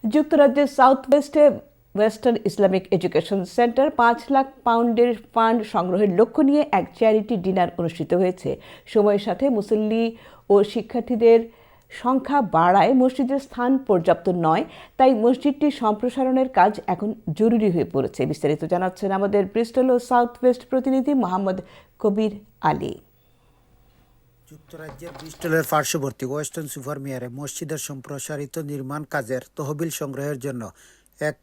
যুক্তরাজ্যের সাউথ ওয়েস্টে western Islamic education centre 5 lakh পাউন্ডের ফান্ড সংগ্রহের লক্ষ্য নিয়ে এক চ্যারিটি ডিনার অনুষ্ঠিত হয়েছে। সময়ের সাথে মুসল্লি ও শিক্ষার্থীদের সংখ্যা বাড়ায় মসজিদের স্থান পর্যাপ্ত নয়, তাই মসজিদটি সম্প্রসারণের কাজ এখন জরুরি হয়ে পড়েছে। বিস্তারিত জানাচ্ছেন আমাদের ব্রিস্টল ও সাউথ ওয়েস্ট প্রতিনিধি মোহাম্মদ কবির আলী। যুক্তরাজ্যের ব্রিস্টলের পার্শ্ববর্তী ওয়েস্টার্ন সুপারমিয়ারে মসজিদের সম্প্রসারিত নির্মাণ কাজের তহবিল সংগ্রহের জন্য এক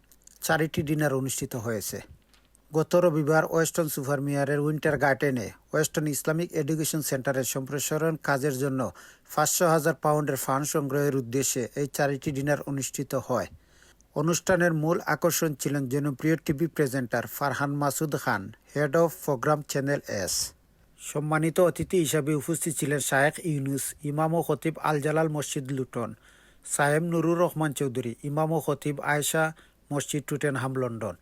চ্যারিটি ডিনার অনুষ্ঠিত হয়েছে। গত রবিবার ওয়েস্টার্ন সুপারমিয়ারের উইন্টার গার্ডেনে ওয়েস্টার্ন ইসলামিক এডুকেশন সেন্টারের সম্প্রসারণ কাজের জন্য 500,000 পাউন্ডের ফান্ড সংগ্রহের উদ্দেশ্যে এই চ্যারিটি ডিনার অনুষ্ঠিত হয়। অনুষ্ঠানের মূল আকর্ষণ ছিলেন জনপ্রিয় TV presenter Farhan Masud Khan, head of programme channel S. সম্মানিত অতিথি হিসাবে উপস্থিত ছিলেন শায়েখ ইউনুস, ইমাম ও খতিব আল জালাল মসজিদ লুটন, সাহেব নুরুর রহমান চৌধুরী, ইমাম ও খতিব আয়েশা মসজিদ টুটেনহাম লন্ডন,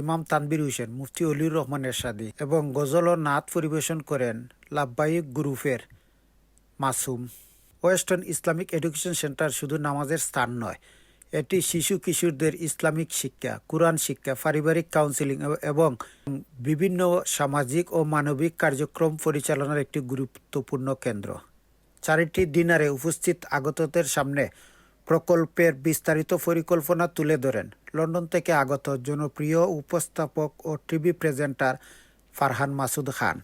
ইমাম তানবির হোসেন, মুফতি অলিউর রহমান এরশাদি এবং গজল ও নাত পরিবেশন করেন লাব্বাইক গ্রুপের Masum. Western Islamic education centre শুধু নামাজের স্থান নয়, এটি শিশু কিশোরদের ইসলামিক শিক্ষা, কুরআন শিক্ষা, পারিবারিক কাউন্সেলিং এবং বিভিন্ন সামাজিক ও মানবিক কার্যক্রম পরিচালনার একটি গুরুত্বপূর্ণ কেন্দ্র। চ্যারিটি ডিনারে উপস্থিত আগতদের সামনে প্রকল্পের বিস্তারিত পরিকল্পনা তুলে ধরেন লন্ডন থেকে আগত জনপ্রিয় উপস্থাপক ও টিভি প্রেজেন্টার ফারহান মাসুদ খান।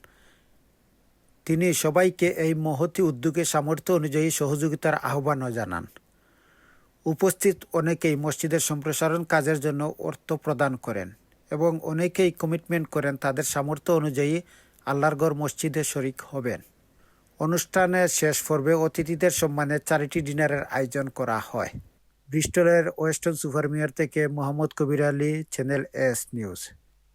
তিনি সবাইকে এই মহতী উদ্যোগে সামর্থ্য অনুযায়ী সহযোগিতার আহ্বানও জানান। উপস্থিত অনেকেই মসজিদের সম্প্রসারণ কাজের জন্য অর্থ প্রদান করেন এবং অনেকেই কমিটমেন্ট করেন তাদের সামর্থ্য অনুযায়ী আল্লাহর ঘর মসজিদে শরিক হবেন। অনুষ্ঠানের শেষ পর্বে অতিথিদের সম্মানে চ্যারিটি ডিনারের আয়োজন করা হয়। ব্রিস্টলের ওয়েস্টার্ন সুপারমিয়ার থেকে মোহাম্মদ কবির আলী, চ্যানেল এস নিউজ।